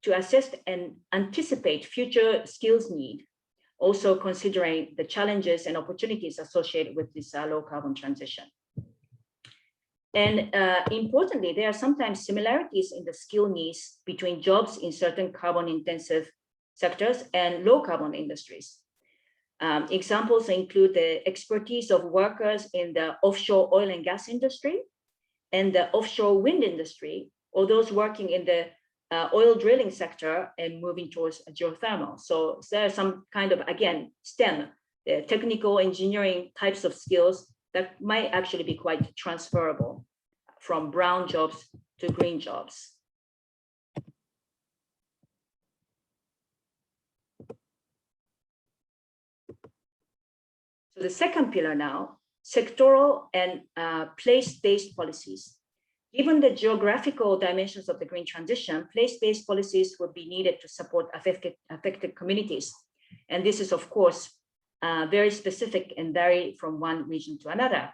to assess and anticipate future skills need, also considering the challenges and opportunities associated with this low carbon transition. And importantly, there are sometimes similarities in the skill needs between jobs in certain carbon intensive sectors and low carbon industries. Examples include the expertise of workers in the offshore oil and gas industry and the offshore wind industry, or those working in the oil drilling sector and moving towards geothermal. So there are some kind of, again, STEM, the technical engineering types of skills that might actually be quite transferable from brown jobs to green jobs. So the second pillar now, sectoral and place-based policies. Given the geographical dimensions of the green transition, place-based policies would be needed to support affected communities. And this is, of course, very specific and vary from one region to another.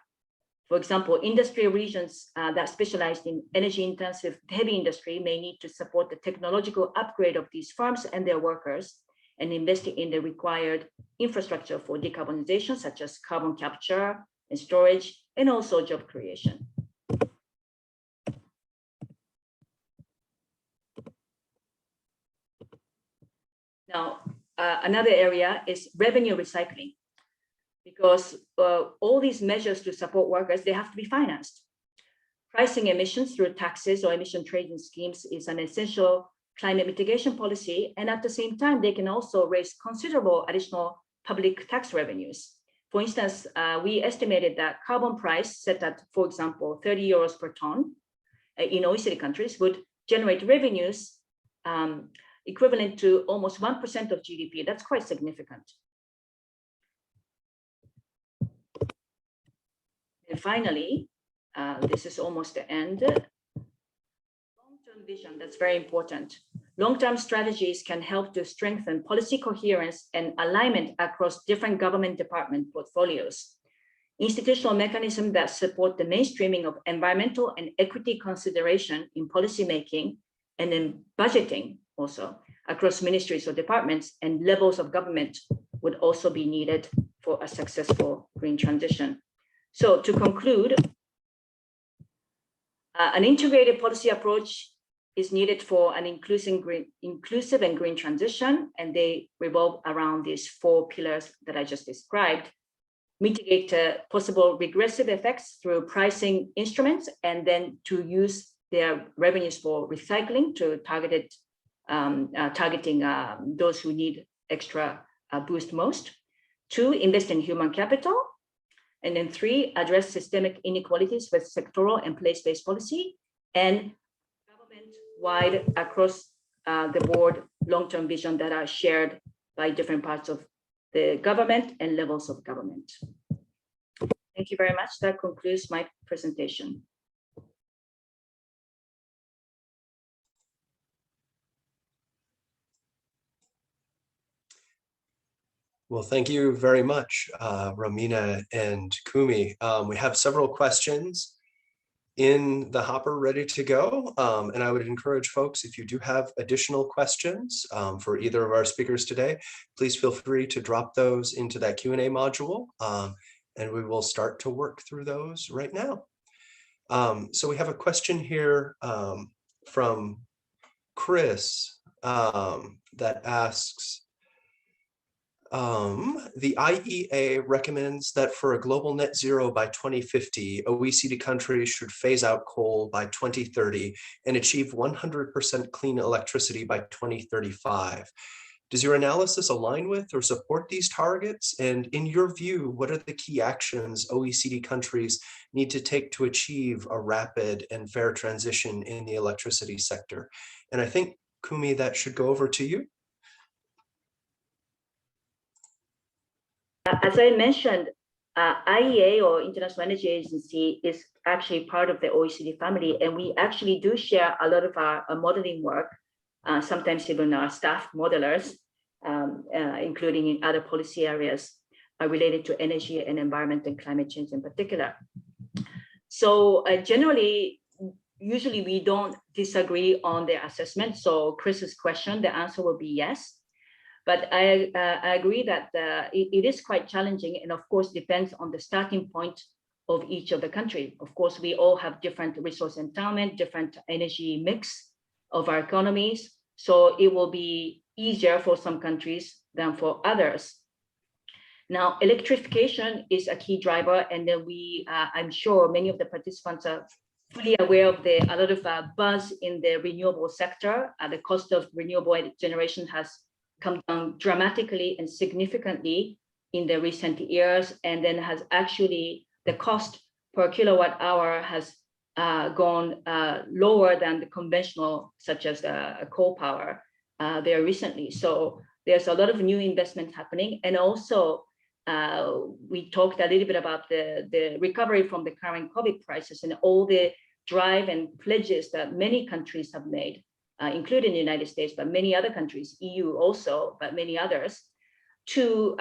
For example, industry regions that specialize in energy-intensive heavy industry may need to support the technological upgrade of these firms and their workers and invest in the required infrastructure for decarbonization, such as carbon capture and storage, and also job creation. Now, another area is revenue recycling, because all these measures to support workers, they have to be financed. Pricing emissions through taxes or emission trading schemes is an essential climate mitigation policy, and at the same time, they can also raise considerable additional public tax revenues. For instance, we estimated that carbon price set at, for example, 30 euros per ton in OECD countries would generate revenues equivalent to almost 1% of GDP. That's quite significant. And finally, this is almost the end. Long-term vision, that's very important. Long-term strategies can help to strengthen policy coherence and alignment across different government department portfolios. Institutional mechanisms that support the mainstreaming of environmental and equity consideration in policymaking and in budgeting also across ministries or departments and levels of government would also be needed for a successful green transition. So to conclude, an integrated policy approach is needed for an inclusive and green transition, and they revolve around these 4 pillars that I just described. Mitigate possible regressive effects through pricing instruments, and then to use their revenues for recycling to targeting those who need extra boost most. 2, invest in human capital. And then 3, address systemic inequalities with sectoral and place-based policy, and government-wide across the board long-term vision that are shared by different parts of the government and levels of government. Thank you very much. That concludes my presentation. Well, thank you very much, Romina and Kumi. We have several questions in the hopper ready to go. And I would encourage folks, if you do have additional questions for either of our speakers today, please feel free to drop those into that Q&A module. And we will start to work through those right now. So we have a question here from Chris that asks, the IEA recommends that for a global net zero by 2050, OECD countries should phase out coal by 2030 and achieve 100% clean electricity by 2035. Does your analysis align with or support these targets? And in your view, what are the key actions OECD countries need to take to achieve a rapid and fair transition in the electricity sector? And I think, Kumi, that should go over to you. As I mentioned, IEA, or International Energy Agency, is actually part of the OECD family, and we actually do share a lot of our modeling work, sometimes even our staff modelers, including in other policy areas related to energy and environment and climate change in particular. So generally, usually we don't disagree on the assessment. So Chris's question, the answer will be yes. But I agree that it is quite challenging, and of course depends on the starting point of each of the country. Of course, we all have different resource endowment, different energy mix of our economies. So it will be easier for some countries than for others. Now, electrification is a key driver, and then I'm sure many of the participants are fully aware of a lot of buzz in the renewable sector. The cost of renewable generation has come down dramatically and significantly in the recent years, and then has actually, the cost per kilowatt hour has gone lower than the conventional, such as coal power there recently. So there's a lot of new investment happening. And also, we talked a little bit about the recovery from the current COVID crisis and all the drive and pledges that many countries have made, including the United States, but many other countries, EU also, but many others, to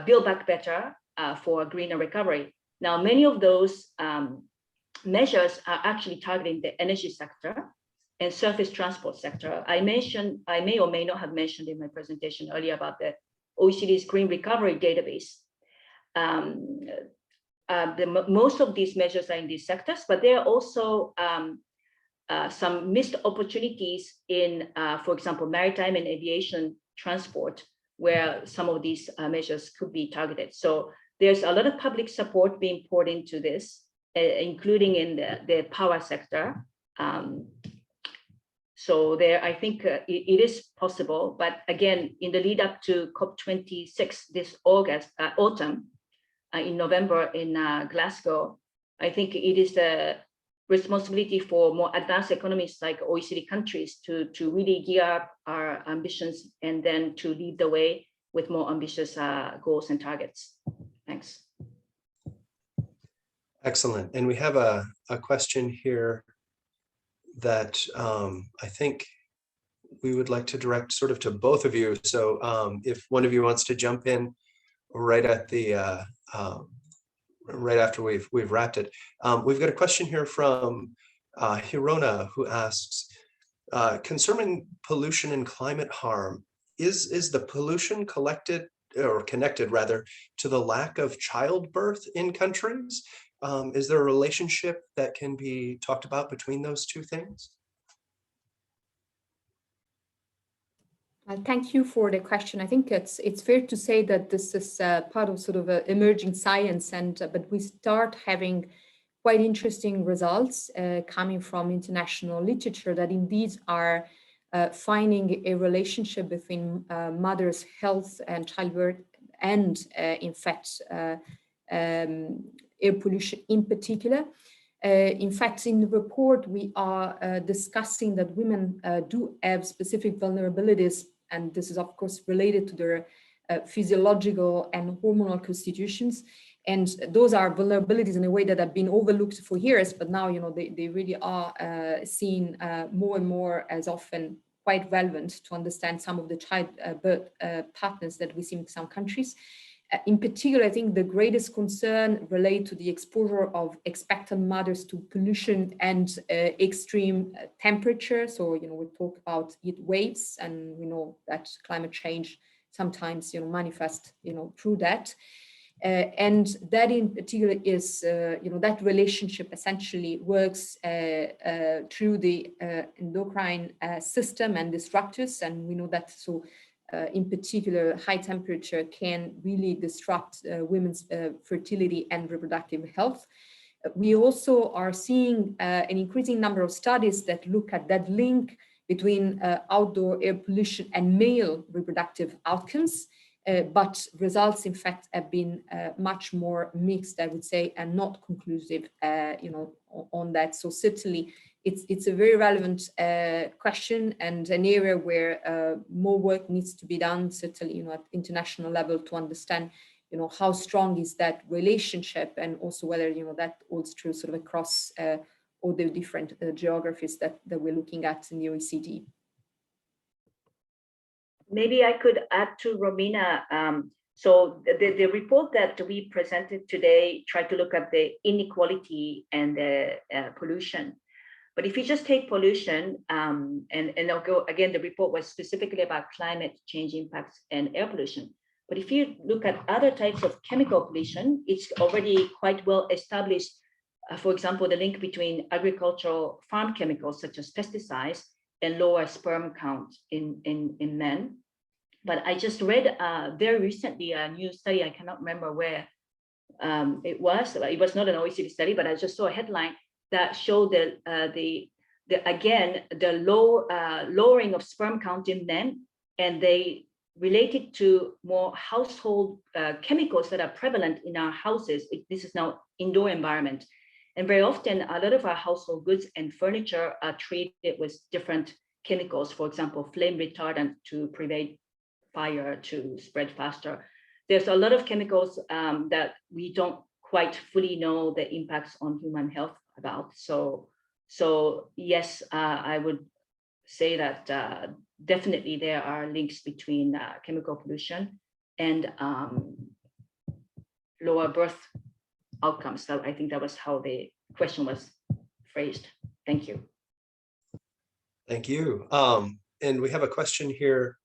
build back better for a greener recovery. Now, many of those measures are actually targeting the energy sector and surface transport sector. I may or may not have mentioned in my presentation earlier about the OECD's Green Recovery Database. Most of these measures are in these sectors, but there are also some missed opportunities in, for example, maritime and aviation transport, where some of these measures could be targeted. So there's a lot of public support being poured into this, including in the power sector. So there, I think it is possible, but again, in the lead up to COP26 this autumn, in November in Glasgow, I think it is the responsibility for more advanced economies like OECD countries to really gear up our ambitions and then to lead the way with more ambitious goals and targets. Thanks. Excellent. And we have a question here that I think we would like to direct sort of to both of you. So if one of you wants to jump in right at the right after we've wrapped it, we've got a question here from Hirona, who asks, concerning pollution and climate harm, is the pollution collected or connected rather to the lack of childbirth in countries? Is there a relationship that can be talked about between those two things? Thank you for the question. I think it's fair to say that this is part of sort of emerging science, and but we start having quite interesting results coming from international literature that indeed are finding a relationship between mother's health and childbirth and in fact air pollution in particular. In fact, in the report, we are discussing that women do have specific vulnerabilities, and this is of course related to their physiological and hormonal constitutions. And those are vulnerabilities in a way that have been overlooked for years, but now, you know, they really are seen more and more as often quite relevant to understand some of the childbirth patterns that we see in some countries. In particular, I think the greatest concern relate to the exposure of expectant mothers to pollution and extreme temperature. So, you know, we talk about heat waves, and we know that climate change sometimes, you know, manifest, you know, through that. And that in particular is, you know, that relationship essentially works through the endocrine system and disruptors. And we know that, so in particular, high temperature can really disrupt women's fertility and reproductive health. We also are seeing an increasing number of studies that look at that link between outdoor air pollution and male reproductive outcomes. But results, in fact, have been much more mixed, I would say, and not conclusive, you know, on that. So certainly, it's a very relevant question and an area where more work needs to be done, certainly, at international level, to understand, how strong is that relationship, and also whether, that holds true sort of across all the different geographies that we're looking at in the OECD. Maybe I could add to Romina. So the report that we presented today tried to look at the inequality and the pollution. But if you just take pollution, and I'll go again, the report was specifically about climate change impacts and air pollution. But if you look at other types of chemical pollution, it's already quite well established. For example, the link between agricultural farm chemicals such as pesticides and lower sperm count in men. But I just read very recently a new study, I cannot remember where it was not an OECD study, but I just saw a headline that showed that the lowering of sperm count in men, and they related to more household chemicals that are prevalent in our houses. This is now indoor environment. And very often, a lot of our household goods and furniture are treated with different chemicals, for example, flame retardant to prevent fire to spread faster. There's a lot of chemicals that we don't quite fully know the impacts on human health about. So yes, I would say that definitely there are links between chemical pollution and lower birth outcomes. So I think that was how the question was phrased. Thank you. Thank you. And we have a question here,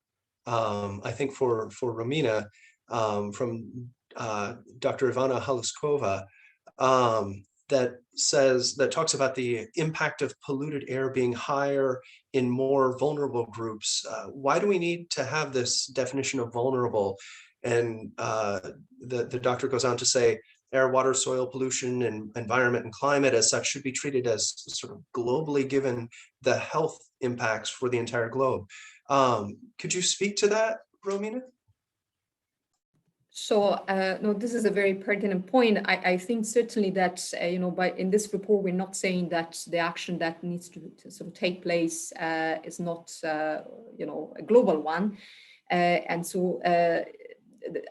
I think for Romina, from Dr. Ivana Haluskova, that talks about the impact of polluted air being higher in more vulnerable groups. Why do we need to have this definition of vulnerable? And the doctor goes on to say, air, water, soil pollution, and environment and climate as such should be treated as sort of globally, given the health impacts for the entire globe. Could you speak to that, Romina? So no, this is a very pertinent point. I think certainly that in this report we're not saying that the action that needs to sort of take place is not a global one, and so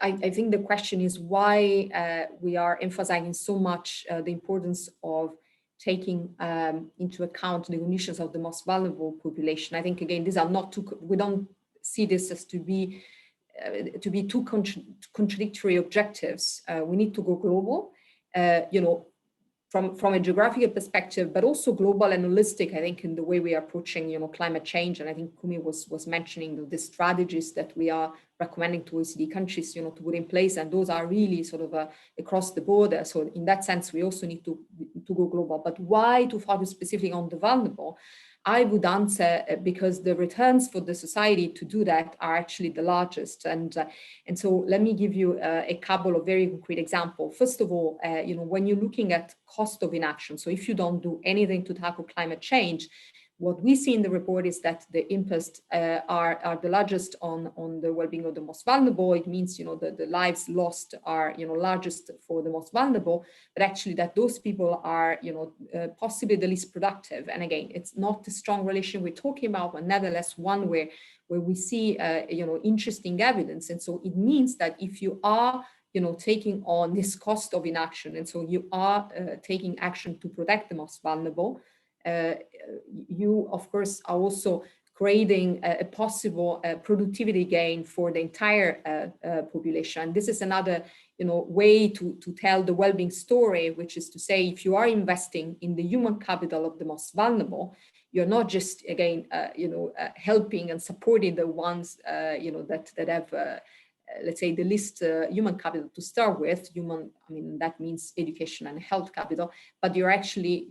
I think the question is why we are emphasizing so much the importance of taking into account the conditions of the most vulnerable population. I think again, these are not too. We don't see this as to be two contradictory objectives. We need to go global, from a geographical perspective, but also global and holistic, I think, in the way we are approaching, climate change. And I think Kumi was mentioning the strategies that we are recommending to OECD countries, to put in place. And those are really sort of across the border. So in that sense, we also need to go global. But why to focus specifically on the vulnerable? I would answer because the returns for the society to do that are actually the largest. And so let me give you a couple of very concrete examples. First of all, when you're looking at cost of inaction, so if you don't do anything to tackle climate change, what we see in the report is that the impacts are the largest on the well-being of the most vulnerable. It means, the lives lost are, largest for the most vulnerable, but actually that those people are, possibly the least productive. And again, it's not the strong relation we're talking about, but nevertheless one where we see, interesting evidence. And so it means that if you are, taking on this cost of inaction, and so you are taking action to protect the most vulnerable, you, of course, are also creating a possible productivity gain for the entire population. This is another, way to tell the well-being story, which is to say, if you are investing in the human capital of the most vulnerable, you're not just, again, helping and supporting the ones, that have, let's say, the least human capital to start with. That means education and health capital, but you're actually,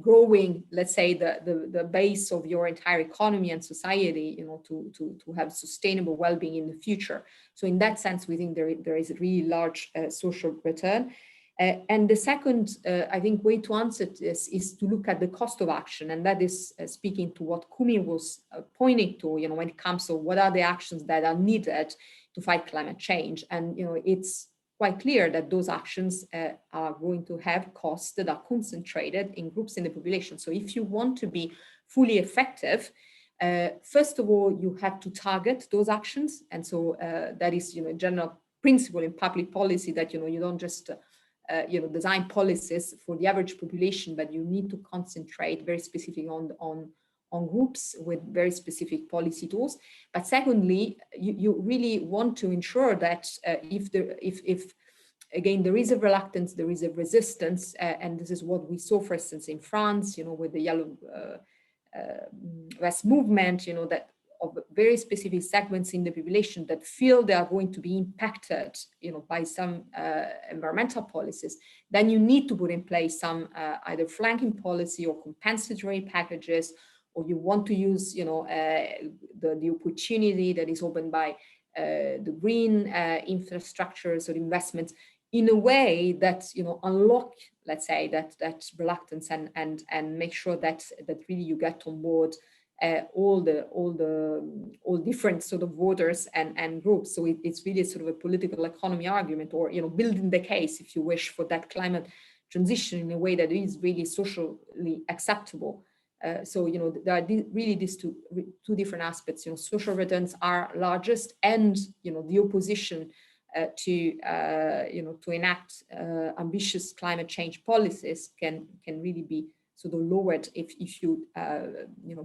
growing, let's say, the base of your entire economy and society, to have sustainable well-being in the future. So in that sense, we think there is a really large social return. And the second, I think, way to answer this is to look at the cost of action. And that is speaking to what Kumi was pointing to, when it comes to what are the actions that are needed to fight climate change. And, it's quite clear that those actions are going to have costs that are concentrated in groups in the population. So if you want to be fully effective, first of all, you have to target those actions. And so that is, a general principle in public policy that, you don't just, design policies for the average population, but you need to concentrate very specifically on groups with very specific policy tools. But secondly, you really want to ensure that if again, there is a reluctance, there is a resistance, and this is what we saw, for instance, in France, with the yellow vest movement, that of very specific segments in the population that feel they are going to be impacted, by some environmental policies, then you need to put in place some either flanking policy or compensatory packages, or you want to use, the opportunity that is opened by the green infrastructures or investments in a way that, unlock, let's say, that reluctance and make sure that really you get on board all different sort of voters and groups. So it's really sort of a political economy argument, or, building the case, if you wish, for that climate transition in a way that is really socially acceptable. So, there are really these two different aspects. Social returns are largest, and, the opposition to enact ambitious climate change policies can really be sort of lowered if you,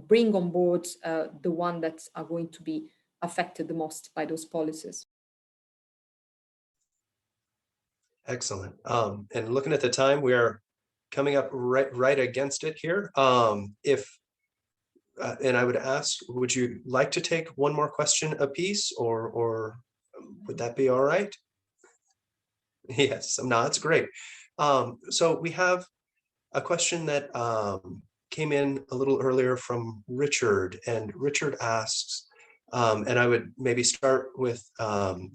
bring on board the one that are going to be affected the most by those policies. Excellent. And looking at the time, we are coming up right against it here. And I would ask, would you like to take one more question apiece, or would that be all right? Yes, no, that's great. So we have a question that came in a little earlier from Richard, and Richard asks, and I would maybe start with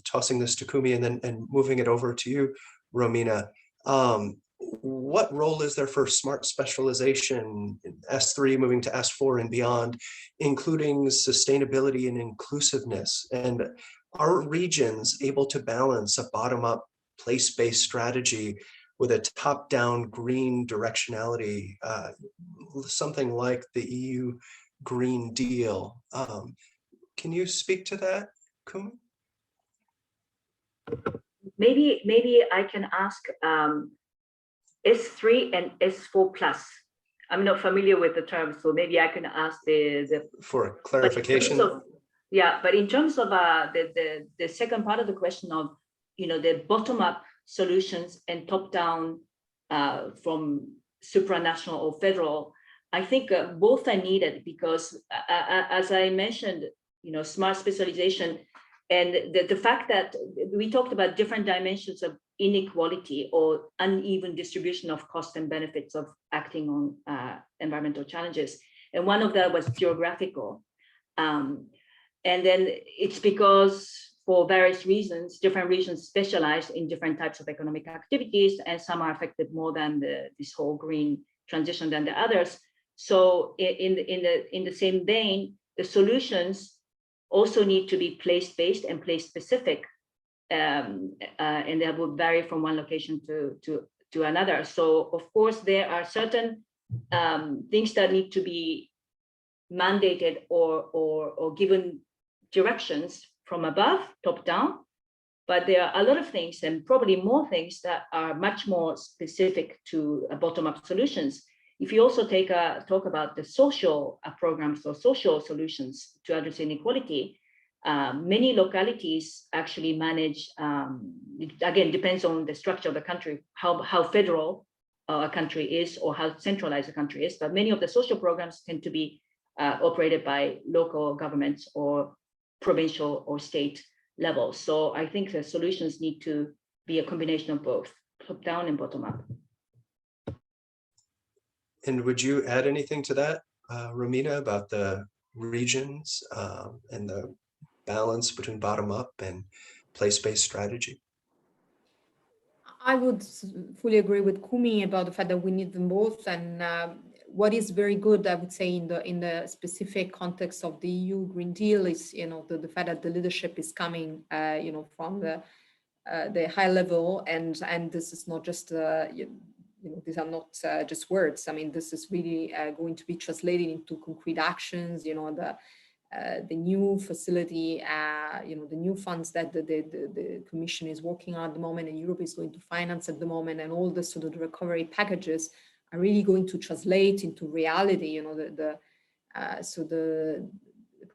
tossing this to Kumi and then moving it over to you, Romina. What role is there for smart specialization in S3 moving to S4 and beyond, including sustainability and inclusiveness? And are regions able to balance a bottom-up place-based strategy with a top-down green directionality, something like the EU Green Deal? Can you speak to that, Kumi? Maybe I can ask S3 and S4 plus. I'm not familiar with the terms, so maybe I can ask the for clarification. But in terms of the second part of the question of, the bottom-up solutions and top-down from supranational or federal, I think both are needed, because as I mentioned, smart specialization and the fact that we talked about different dimensions of inequality or uneven distribution of costs and benefits of acting on environmental challenges. And one of that was geographical. And then it's because for various reasons, different regions specialize in different types of economic activities, and some are affected more than this whole green transition than the others. So in the same vein, the solutions also need to be place-based and place-specific, and that would vary from one location to another. So of course, there are certain things that need to be mandated or given directions from above, top down, but there are a lot of things, and probably more things, that are much more specific to bottom-up solutions. If you also talk about the social programs or social solutions to address inequality, many localities actually manage, it again depends on the structure of the country, how federal a country is or how centralized a country is, but many of the social programs tend to be operated by local governments or provincial or state levels. So I think the solutions need to be a combination of both, top down and bottom up. And would you add anything to that, Romina, about the regions and the balance between bottom up and place-based strategy? I would fully agree with Kumi about the fact that we need them both. And what is very good, I would say, in the specific context of the EU Green Deal is, the fact that the leadership is coming, from the the high level, and this is not just these are not just words. I mean, this is really going to be translated into concrete actions. The new facility, the new funds that the Commission is working on at the moment, and Europe is going to finance at the moment, and all the sort of the recovery packages are really going to translate into reality. So the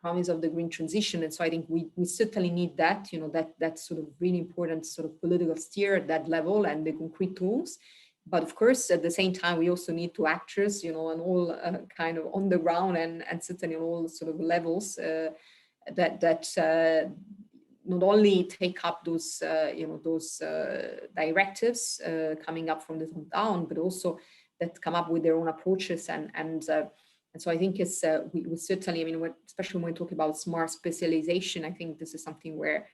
promise of the green transition. And so I think we certainly need that. That's sort of really important sort of political steer at that level and the concrete tools. But of course, at the same time, we also need to actors, on all kind of on the ground and certainly on all sort of levels that not only take up those, those directives coming up from the top down, but also that come up with their own approaches. And so I think it's we certainly, I mean, especially when we talk about smart specialization, I think this is something where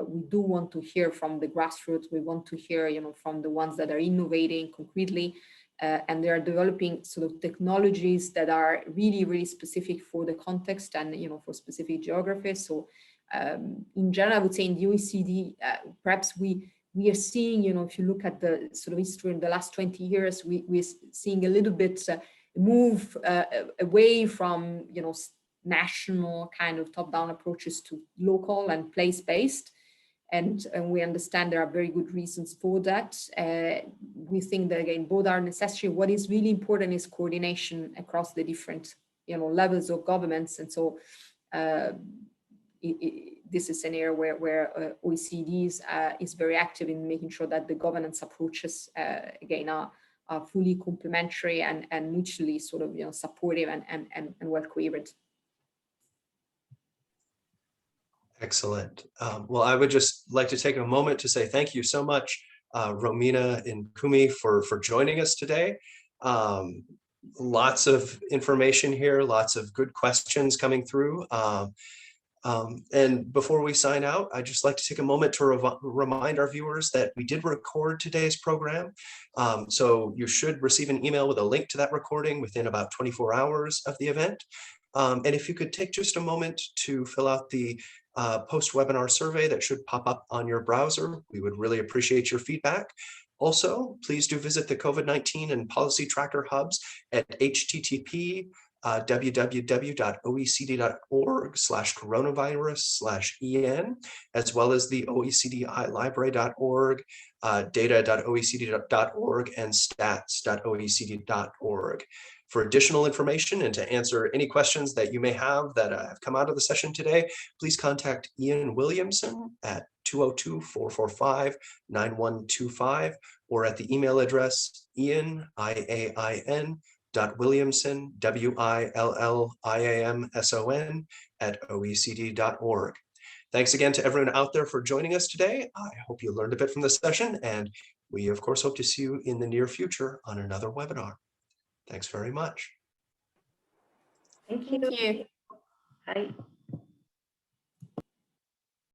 we do want to hear from the grassroots. We want to hear, from the ones that are innovating concretely, and they are developing sort of technologies that are really, really specific for the context and, for specific geographies. So in general, I would say in the OECD, perhaps we are seeing, if you look at the sort of history in the last 20 years, we're seeing a little bit move away from, national kind of top-down approaches to local and place-based. And we understand there are very good reasons for that. We think that, again, both are necessary. What is really important is coordination across the different, levels of governments. And so this is an area where OECD is very active in making sure that the governance approaches, again, are fully complementary and mutually sort of, supportive and well coherent. Excellent. Well, I would just like to take a moment to say thank you so much, Romina and Kumi, for joining us today. Lots of information here, lots of good questions coming through. And before we sign out, I'd just like to take a moment to remind our viewers that we did record today's program. So you should receive an email with a link to that recording within about 24 hours of the event. And if you could take just a moment to fill out the post-webinar survey that should pop up on your browser, we would really appreciate your feedback. Also, please do visit the COVID-19 and policy tracker hubs at http://www.oecd.org/coronavirus/en, as well as the OECD iLibrary.org, data.oecd.org, and stats.oecd.org. For additional information and to answer any questions that you may have that have come out of the session today, please contact Ian Williamson at 202-445-9125 or at the email address ian.williamson, WILLIAMSON @oecd.org. Thanks again to everyone out there for joining us today. I hope you learned a bit from this session, and we of course hope to see you in the near future on another webinar. Thanks very much. Thank you. Thank you. Bye.